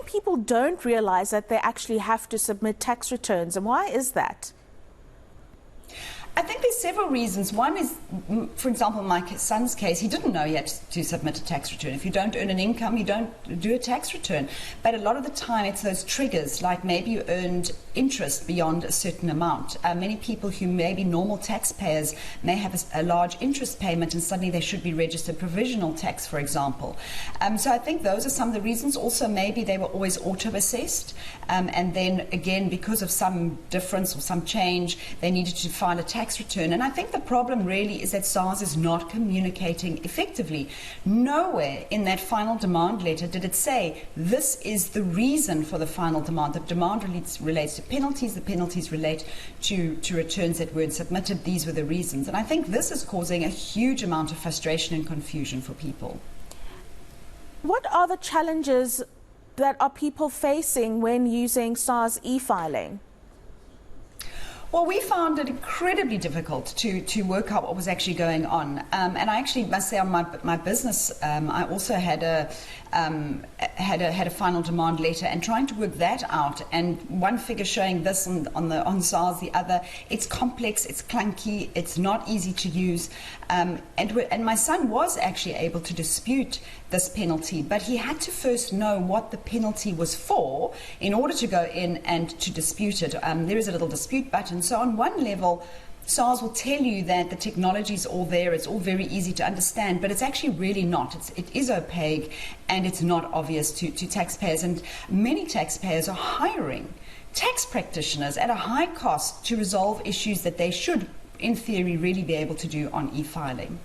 people don't realize that they actually have to submit tax returns, and why is that? I think there's several reasons. One is, for example, in my son's case, he didn't know he had to submit a tax return. If you don't earn an income, you don't do a tax return. But a lot of the time, it's those triggers, like maybe you earned interest beyond a certain amount. Many people who may be normal taxpayers may have a large interest payment, and suddenly they should be registered provisional tax, for example. So I think those are some of the reasons. Also, maybe they were always auto-assessed, and then, again, because of some difference or some change, they needed to file a tax return. And I think the problem really is that SARS is not communicating effectively. Nowhere in that final demand letter did it say this is the reason for the final demand. The demand relates to penalties, the penalties relate to returns that weren't submitted. These were the reasons. And I think this is causing a huge amount of frustration and confusion for people. What are the challenges that are people facing when using SARS e-filing? Well, we found it incredibly difficult to work out what was actually going on. And I actually must say on my business, I also had a final demand letter, and trying to work that out, and one figure showing this on SARS, the other. It's complex, it's clunky, it's not easy to use. And my son was actually able to dispute this penalty, but he had to first know what the penalty was for in order to go in and to dispute it. There is a little dispute button. So on one level, SARS will tell you that the technology is all there, it's all very easy to understand, but it's actually really not. It is opaque, and it's not obvious to taxpayers. And many taxpayers are hiring tax practitioners at a high cost to resolve issues that they should, in theory, really be able to do on e-filing.